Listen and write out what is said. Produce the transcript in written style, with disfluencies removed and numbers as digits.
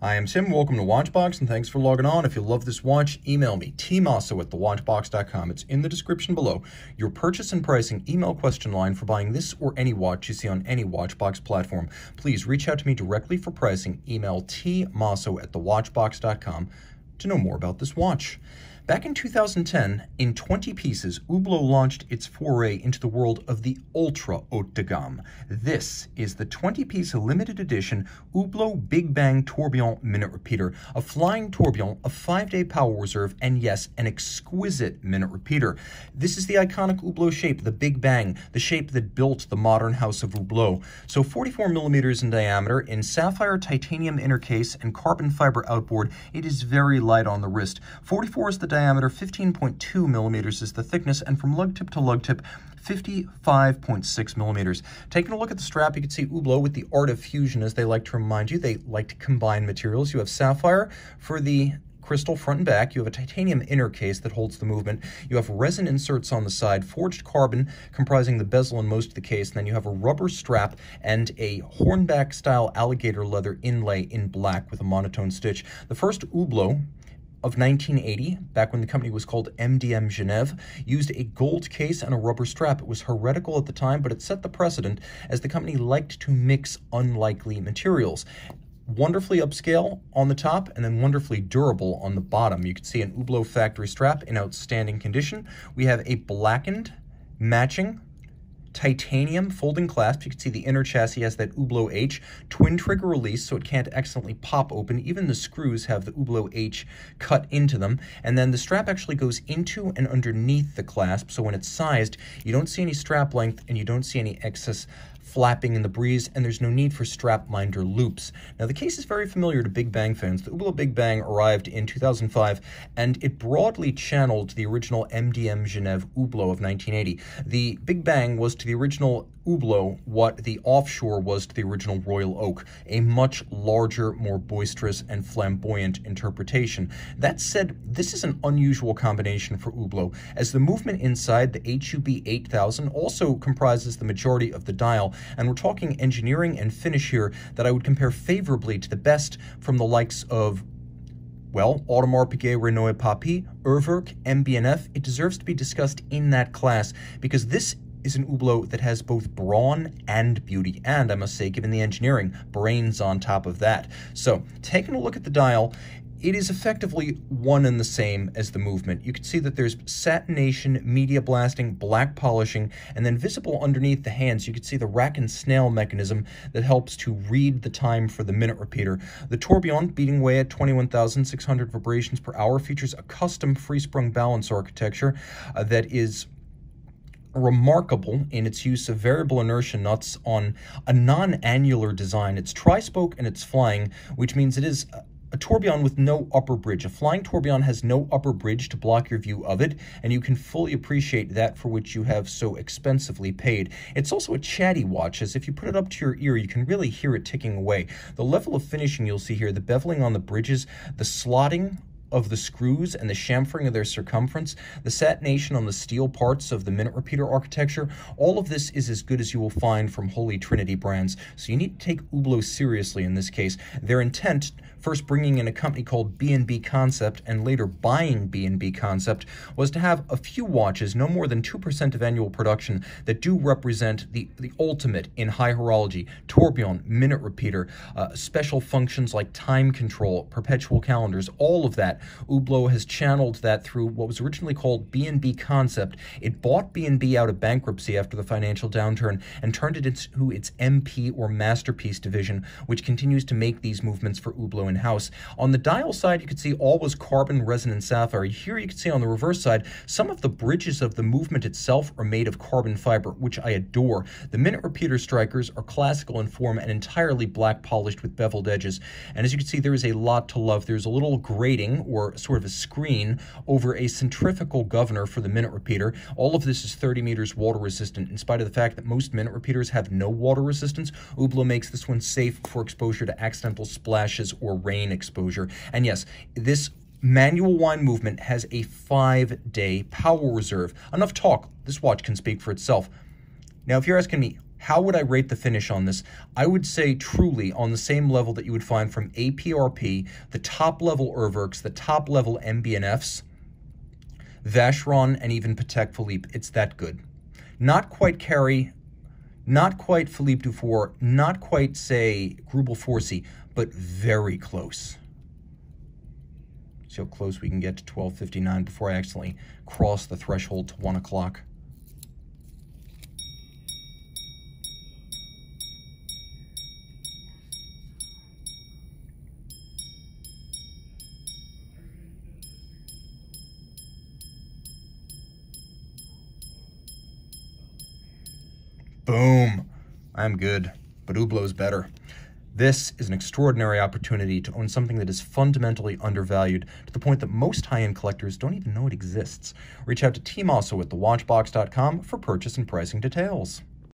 I am Tim, welcome to Watchbox, and thanks for logging on. If you love this watch, email me, tmosso@thewatchbox.com. It's in the description below. Your purchase and pricing email question line for buying this or any watch you see on any Watchbox platform. Please reach out to me directly for pricing. Email tmosso@thewatchbox.com to know more about this watch. Back in 2010, in 20 pieces, Hublot launched its foray into the world of the ultra haute de gamme. This is the 20-piece limited edition Hublot Big Bang Tourbillon minute repeater, a flying tourbillon, a 5-day power reserve, and yes, an exquisite minute repeater. This is the iconic Hublot shape, the Big Bang, the shape that built the modern house of Hublot. So 44 millimeters in diameter, in sapphire titanium inner case and carbon fiber outboard, it is very light on the wrist. 44 is the diameter, 15.2 millimeters is the thickness, and from lug tip to lug tip, 55.6 millimeters. Taking a look at the strap, you can see Hublot with the art of fusion, as they like to remind you. They like to combine materials. You have sapphire for the crystal front and back. You have a titanium inner case that holds the movement. You have resin inserts on the side, forged carbon comprising the bezel and most of the case, and then you have a rubber strap and a hornback style alligator leather inlay in black with a monotone stitch. The first Hublot of 1980, back when the company was called MDM Genève, used a gold case and a rubber strap. It was heretical at the time, but it set the precedent as the company liked to mix unlikely materials. Wonderfully upscale on the top and then wonderfully durable on the bottom. You can see an Hublot factory strap in outstanding condition. We have a blackened matching titanium folding clasp. You can see the inner chassis has that Hublot H, twin trigger release, so it can't accidentally pop open. Even the screws have the Hublot H cut into them. And then the strap actually goes into and underneath the clasp, so when it's sized, you don't see any strap length and you don't see any excess flapping in the breeze, and there's no need for strap minder loops. Now, the case is very familiar to Big Bang fans. The Hublot Big Bang arrived in 2005, and it broadly channeled the original MDM Genève Hublot of 1980. The Big Bang was to the original Hublot what the Offshore was to the original Royal Oak, a much larger, more boisterous, and flamboyant interpretation. That said, this is an unusual combination for Hublot, as the movement inside, the HUB 8000, also comprises the majority of the dial, and we're talking engineering and finish here that I would compare favorably to the best from the likes of, well, Audemars Piguet Renoir Papi, Urwerk, MB&F. It deserves to be discussed in that class because this is an Hublot that has both brawn and beauty, and I must say, given the engineering, brains on top of that. So, taking a look at the dial, it is effectively one and the same as the movement. You can see that there's satination, media blasting, black polishing, and then visible underneath the hands, you can see the rack and snail mechanism that helps to read the time for the minute repeater. The tourbillon, beating away at 21,600 vibrations per hour, features a custom free-sprung balance architecture that is remarkable in its use of variable inertia nuts on a non-annular design. It's tri-spoke and it's flying, which means it is a tourbillon with no upper bridge. A flying tourbillon has no upper bridge to block your view of it, and you can fully appreciate that for which you have so expensively paid. It's also a chatty watch, as if you put it up to your ear, you can really hear it ticking away. The level of finishing you'll see here, the beveling on the bridges, the slotting of the screws and the chamfering of their circumference, the satination on the steel parts of the minute repeater architecture, all of this is as good as you will find from Holy Trinity brands. So you need to take Hublot seriously in this case. Their intent, first bringing in a company called B&B Concept and later buying B&B Concept, was to have a few watches, no more than 2% of annual production, that do represent the ultimate in high horology: tourbillon, minute repeater, special functions like time control, perpetual calendars, all of that. Hublot has channeled that through what was originally called B&B Concept. It bought B&B out of bankruptcy after the financial downturn and turned it into its MP, or Masterpiece division, which continues to make these movements for Hublot in-house. On the dial side, you can see all was carbon, resin, and sapphire. Here you can see on the reverse side, some of the bridges of the movement itself are made of carbon fiber, which I adore. The minute repeater strikers are classical in form and entirely black polished with beveled edges. And as you can see, there is a lot to love. There's a little grating, or sort of a screen, over a centrifugal governor for the minute repeater. All of this is 30 meters water resistant. In spite of the fact that most minute repeaters have no water resistance, Hublot makes this one safe for exposure to accidental splashes or rain exposure. And yes, this manual wind movement has a 5-day power reserve. Enough talk. This watch can speak for itself. Now, if you're asking me, How would I rate the finish on this? I would say truly on the same level that you would find from APRP, the top level Urwerks, the top level MB&Fs, Vacheron, and even Patek Philippe. It's that good. Not quite Carry, not quite Philippe Dufour, not quite, say, Grubel Forsey, but very close. See how close we can get to 12:59 before I accidentally cross the threshold to 1 o'clock. Boom. I'm good, but Hublot's better. This is an extraordinary opportunity to own something that is fundamentally undervalued to the point that most high-end collectors don't even know it exists. Reach out to Team Mosso at thewatchbox.com for purchase and pricing details.